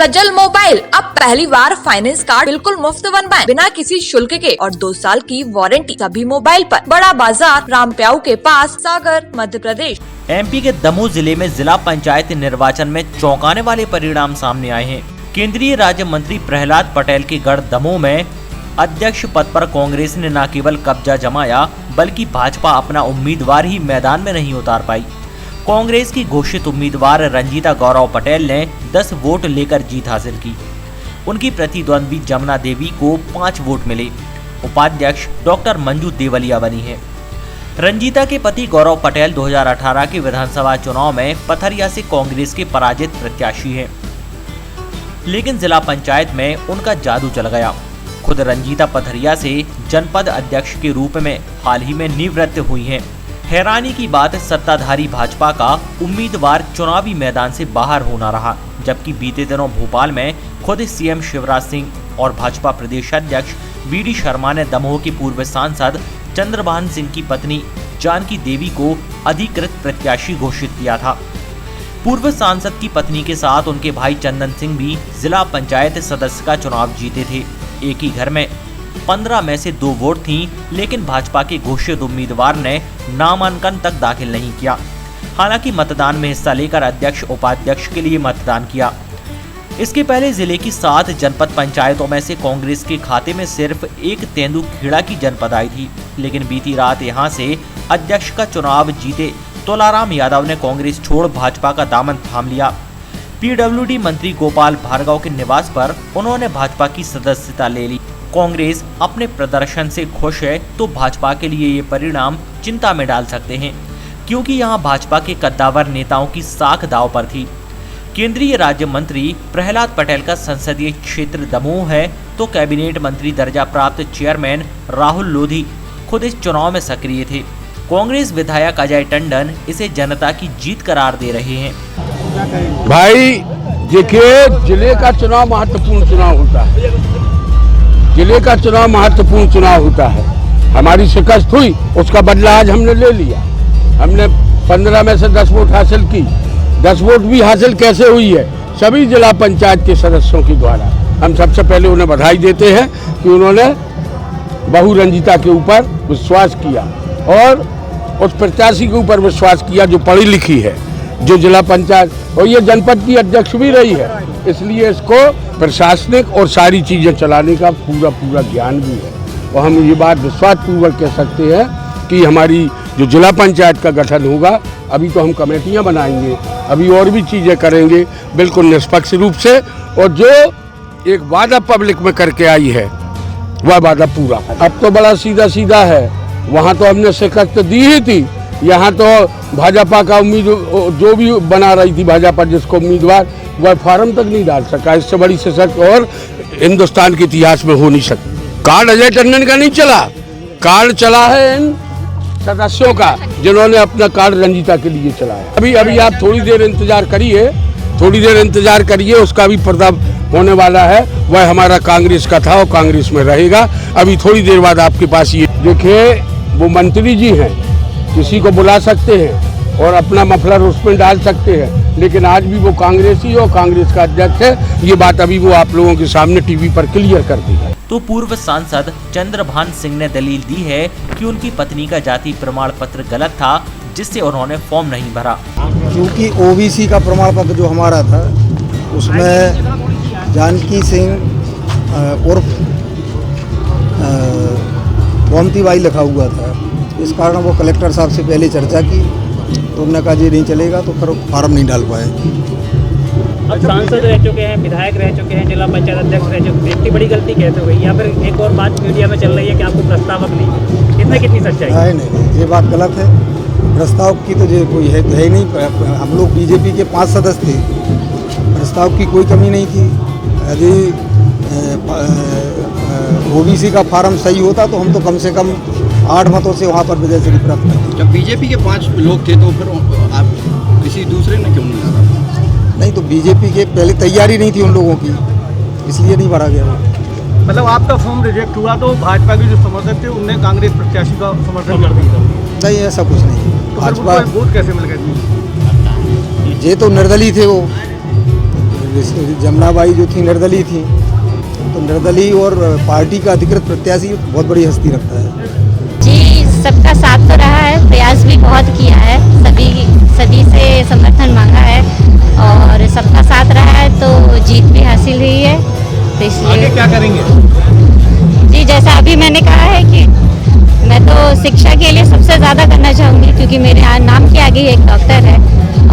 सजल mobile अब पहली बार finance card बिल्कुल मुफ्त बनवाएं बिना किसी शुल्क के और 2 साल की वारंटी सभी मोबाइल पर। बड़ा बाजार, रामप्याऊ के पास, सागर, मध्य प्रदेश। एमपी के दमोह जिले में जिला पंचायत निर्वाचन में चौंकाने वाले परिणाम सामने आए हैं। केंद्रीय राज्य मंत्री प्रहलाद पटेल के गढ़ दमोह में अध्यक्ष पद पर कांग्रेस ने न केवल कब्जा जमाया बल्कि भाजपा अपना उम्मीदवार ही मैदान में नहीं उतार पाई। कांग्रेस की घोषित उम्मीदवार रंजीता गौरव पटेल ने 10 वोट लेकर जीत हासिल की। उनकी प्रतिद्वंदी जमुना देवी को 5 वोट मिले। उपाध्यक्ष डॉक्टर मंजू देवलिया बनी है। रंजीता के पति गौरव पटेल 2018 के विधानसभा चुनाव में पथरिया से कांग्रेस के पराजित प्रत्याशी हैं, लेकिन जिला पंचायत में उनका जादू चल गया। खुद रंजीता पथरिया से जनपद अध्यक्ष के रूप में हाल ही में निवृत्त हुई हैं। हैरानी की बात सत्ताधारी भाजपा का उम्मीदवार चुनावी मैदान से बाहर होना रहा, जबकि बीते दिनों भोपाल में खुद सीएम शिवराज सिंह और भाजपा प्रदेश अध्यक्ष वीडी शर्मा ने दमोह के पूर्व सांसद चंद्रभान सिंह की पत्नी जानकी देवी को अधिकृत प्रत्याशी घोषित किया था। पूर्व सांसद की पत्नी के साथ उनके भाई चंदन सिंह भी जिला पंचायत सदस्य का चुनाव जीते थे। एक ही घर में 15 में से 2 वोट थीं, लेकिन भाजपा के घोषित उम्मीदवार ने नामांकन तक दाखिल नहीं किया। हालांकि मतदान में हिस्सा लेकर अध्यक्ष उपाध्यक्ष के लिए मतदान किया। इसके पहले जिले की 7 जनपद पंचायतों में से कांग्रेस के खाते में सिर्फ एक तेंदुखेड़ा की जनपद आई थी, लेकिन बीती रात यहां से अध्यक्ष का चुनाव जीते तोलाराम यादव ने कांग्रेस छोड़ भाजपा का दामन थाम लिया। पीडब्ल्यूडी मंत्री गोपाल भार्गव के निवास पर उन्होंने भाजपा की सदस्यता ले ली। कांग्रेस अपने प्रदर्शन से खुश है तो भाजपा के लिए ये परिणाम चिंता में डाल सकते हैं, क्योंकि यहां भाजपा के कद्दावर नेताओं की साख दांव पर थी। केंद्रीय राज्य मंत्री प्रहलाद पटेल का संसदीय क्षेत्र दमोह है तो कैबिनेट मंत्री दर्जा प्राप्त चेयरमैन राहुल लोधी खुद इस चुनाव में सक्रिय थे। कांग्रेस विधायक अजय टंडन इसे जनता की जीत करार दे रहे हैं। भाई देखिए, जिले का चुनाव महत्वपूर्ण चुनाव होता है। जिले का चुनाव महत्वपूर्ण चुनाव होता है। हमारी शिकस्त हुई, उसका बदला आज हमने ले लिया। हमने 15 में से 10 वोट हासिल की। 10 वोट भी हासिल कैसे हुई है? सभी जिला पंचायत के सदस्यों के द्वारा। हम सबसे पहले उन्हें बधाई देते हैं कि उन्होंने बहू रंजीता के ऊपर विश्वास किया और उस प्रत्याशी के ऊपर विश्वास किया जो पढ़ी लिखी है, जो जिला पंचायत और ये जनपद की अध्यक्ष भी रही है, इसलिए इसको प्रशासनिक और सारी चीज़ें चलाने का पूरा ज्ञान भी है। और हम ये बात विश्वास पूर्वक कह सकते हैं कि हमारी जो जिला पंचायत का गठन होगा, अभी तो हम कमेटियां बनाएंगे, अभी और भी चीज़ें करेंगे बिल्कुल निष्पक्ष रूप से, और जो एक वादा पब्लिक में करके आई है वह वादा पूरा। अब तो बड़ा सीधा है। वहाँ तो हमने शिकस्त दी ही थी, यहाँ तो भाजपा का उम्मीद जो भी बना रही थी भाजपा जिसको उम्मीदवार, वह फार्म तक नहीं डाल सका। इससे बड़ी शिकस्त और हिंदुस्तान के इतिहास में हो नहीं सकती। कार्ड अजय टंडन का नहीं चला, कार्ड चला है इन सदस्यों का जिन्होंने अपना कार्ड रंजीता के लिए चलाया। अभी आप थोड़ी देर इंतजार करिए, उसका भी पर्दा होने वाला है। वह हमारा कांग्रेस का था और कांग्रेस में रहेगा। अभी थोड़ी देर बाद आपके पास ये देखिए, वो मंत्री जी हैं, किसी को बुला सकते हैं और अपना मफलर उसमें डाल सकते हैं, लेकिन आज भी वो कांग्रेसी और कांग्रेस का अध्यक्ष है। ये बात अभी वो आप लोगों के सामने टीवी पर क्लियर कर दी है। तो पूर्व सांसद चंद्रभान सिंह ने दलील दी है कि उनकी पत्नी का जाति प्रमाण पत्र गलत था, जिससे उन्होंने फॉर्म नहीं भरा। क्योंकि ओबीसी का प्रमाण पत्र जो हमारा था उसमें जानकी सिंह उर्फ गोमती बाई लिखा हुआ था। इस कारण वो कलेक्टर साहब से पहले चर्चा की तो उन्होंने कहा ये नहीं चलेगा, तो फिर फार्म नहीं डाल पाए। अब सांसद रह चुके हैं, विधायक रह चुके हैं, जिला पंचायत अध्यक्ष रह चुके हैं, इतनी बड़ी गलती कैसे हुई? या फिर एक और बात मीडिया में चल रही है कि आपको प्रस्तावक नहीं, इसमें कितनी सच्चाई है? नहीं, ये बात गलत है। प्रस्ताव की तो जो कोई है तो है ही नहीं। हम लोग बीजेपी के 5 सदस्य थे, प्रस्ताव की कोई कमी नहीं थी। यदि ओबीसी का फार्म सही होता तो हम तो कम से कम 8 मतों से वहाँ पर विजय श्री प्राप्त करते। जब बीजेपी के 5 लोग थे तो फिर आप किसी दूसरे ने क्यों नहीं लगा? नहीं, तो बीजेपी के पहले तैयारी नहीं थी उन लोगों की, इसलिए नहीं भरा गया। मतलब आपका फॉर्म रिजेक्ट हुआ तो भाजपा के जो समर्थक थे उनने कांग्रेस प्रत्याशी का समर्थन कर दिया? नहीं, ऐसा कुछ नहीं। तो भाजपा वोट कैसे मिल गए? ये तो निर्दलीय थे, वो जैसे जमुनाबाई जो थी निर्दलीय थी, तो निर्दलीय और पार्टी का अधिकृत प्रत्याशी बहुत बड़ी हस्ती रखता है। जी, सबका साथ तो रहा है, प्रयास भी बहुत किया है, सभी से समर्थन मांगा है और सबका साथ रहा है तो जीत भी हासिल हुई है। तो इसलिए आगे क्या करेंगे? जी, जैसा अभी मैंने कहा है कि मैं तो शिक्षा के लिए सबसे ज़्यादा करना चाहूँगी, क्योंकि मेरे नाम के आगे एक डॉक्टर है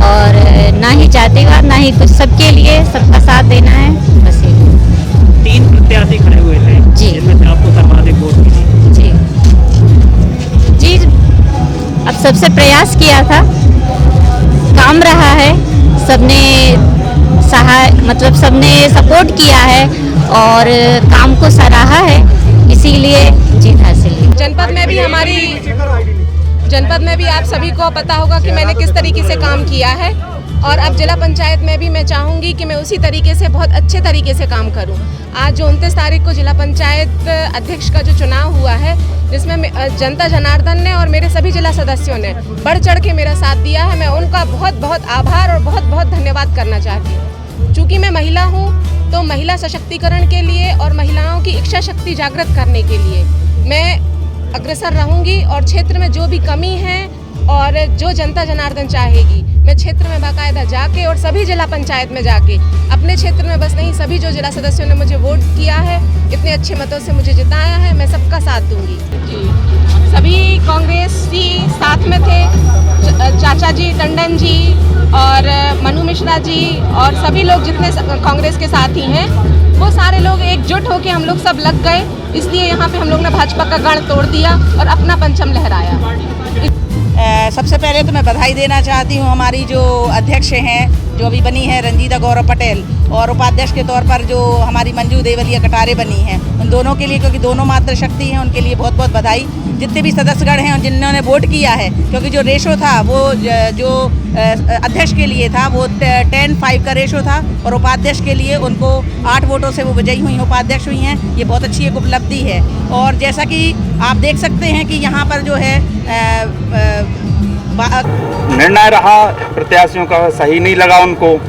और ना ही जातिवाद ना ही कुछ, सबके लिए सबका साथ देना है, बस ये। 3 प्रत्याशी खड़े हुए थे जी। जिनमें से आपको सर्वाधिक वोट मिली। जी जी, अब सबसे प्रयास किया था, काम रहा है, सबने सबने सपोर्ट किया है और काम को सराहा है, इसीलिए जीत हासिल हुई। जनपद में भी आप सभी को पता होगा कि मैंने किस तरीके से काम किया है और अब जिला पंचायत में भी मैं चाहूँगी कि मैं उसी तरीके से बहुत अच्छे तरीके से काम करूँ। आज जो 29 तारीख को जिला पंचायत अध्यक्ष का जो चुनाव हुआ है, जिसमें जनता जनार्दन ने और मेरे सभी जिला सदस्यों ने बढ़ चढ़ के मेरा साथ दिया है, मैं उनका बहुत बहुत आभार और बहुत बहुत धन्यवाद करना चाहती हूँ। चूँकि मैं महिला हूँ तो महिला सशक्तिकरण के लिए और महिलाओं की इच्छा शक्ति जागृत करने के लिए मैं अग्रसर रहूँगी और क्षेत्र में जो भी कमी है और जो जनता जनार्दन चाहेगी, मैं क्षेत्र में बाकायदा जाके और सभी जिला पंचायत में जाके, अपने क्षेत्र में बस नहीं, सभी जो जिला सदस्यों ने मुझे वोट किया है, इतने अच्छे मतों से मुझे जिताया है, मैं सबका साथ दूंगी। सभी कांग्रेसी साथ में थे, चाचा जी टंडन जी और मनु मिश्रा जी और सभी लोग जितने कांग्रेस के साथी हैं, वो सारे लोग एकजुट होकर हम लोग सब लग गए, इसलिए यहाँ पे हम लोग ने भाजपा का गढ़ तोड़ दिया और अपना परचम लहराया। सबसे पहले तो मैं बधाई देना चाहती हूँ हमारी जो अध्यक्ष हैं, जो अभी बनी है रंजीता गौरव पटेल, और उपाध्यक्ष के तौर पर जो हमारी मंजू देवलिया कटारे बनी हैं, उन दोनों के लिए, क्योंकि दोनों मातृशक्ति हैं, उनके लिए बहुत बहुत बधाई। जितने भी सदस्यगण हैं जिन्होंने वोट किया है, क्योंकि जो रेशो था वो जो अध्यक्ष के लिए था वो 10-5 का रेशो था और उपाध्यक्ष के लिए उनको 8 वोटों से वो विजयी हुई, उपाध्यक्ष हुई हैं। ये बहुत अच्छी एक उपलब्धि है और जैसा कि आप देख सकते हैं कि यहाँ पर जो है निर्णय रहा प्रत्याशियों का सही नहीं लगा, उनको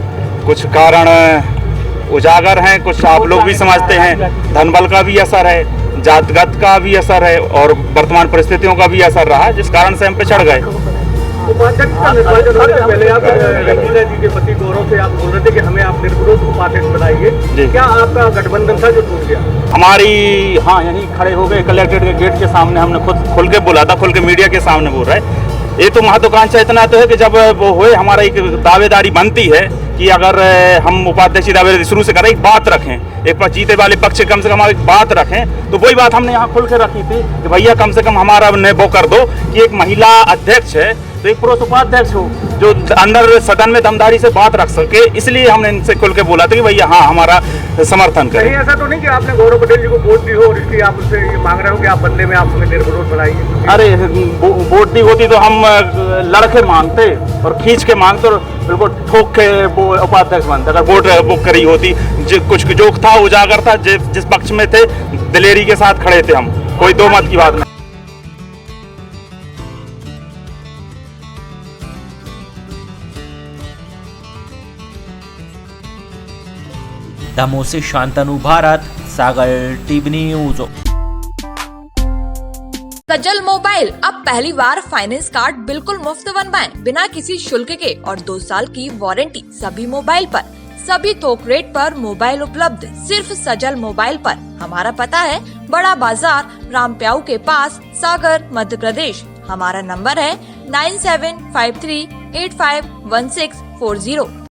कुछ कारण उजागर हैं, कुछ आप लोग भी समझते हैं, धनबल का भी असर है, जातगत का भी असर है और वर्तमान परिस्थितियों का भी असर रहा, जिस कारण से हम पे चढ़ गए। उपाध्यक्ष का निर्वाचन होने से पहले आप रंजीता जी के पति गौरव से आप बोल रहे थे कि हमें आप निर्विरोध उपाध्यक्ष बनाइए, क्या आपका गठबंधन था जो टूट गया? हमारी यहीं खड़े हो गए कलेक्ट्रेट के गेट के सामने, हमने खुद खुल के बोला था, खुल के मीडिया के सामने बोल रहे। ये तो महत्वाकांक्षा इतना तो है कि जब वो हुए, हमारा एक दावेदारी बनती है कि अगर हम उपाध्यक्ष की दावेदारी शुरू से करें, एक बात रखें, एक जीते वाले पक्ष कम से कम एक बात रखें, तो वही बात हमने यहाँ खुल के रखी थी कि भैया कम से कम हमारा वो कर दो कि एक महिला अध्यक्ष है तो एक पुरुष उपाध्यक्ष हो जो अंदर सदन में दमदारी से बात रख सके, इसलिए हमने इनसे खुल के बोला था कि भैया हाँ हमारा समर्थन करें। नहीं ऐसा तो नहीं कि आपने गौरव पटेल जी को वोट दी हो और इसलिए आप उनसे ये मांग रहे हो कि आप बदले में आप हमें निर्विरोध बनाइए? अरे वोट दी होती तो हम लड़के मांगते और खींच के मांगते और बिल्कुल ठोक के वो उपाध्यक्ष बनते। अगर वोट बुक करी होती, कुछ जो था उजागर था, जिस पक्ष में थे दिलेरी के साथ खड़े थे हम, कोई दो मत की बात नहीं। दमोह से शांतनु भारत, सागर टीवी न्यूज। सजल मोबाइल अब पहली बार फाइनेंस कार्ड बिल्कुल मुफ्त बनवाएं, बिना किसी शुल्क के और 2 साल की वारंटी सभी मोबाइल पर, सभी थोक रेट पर मोबाइल उपलब्ध सिर्फ सजल मोबाइल पर। हमारा पता है बड़ा बाजार, रामप्याऊ के पास, सागर, मध्य प्रदेश। हमारा नंबर है 9753851640।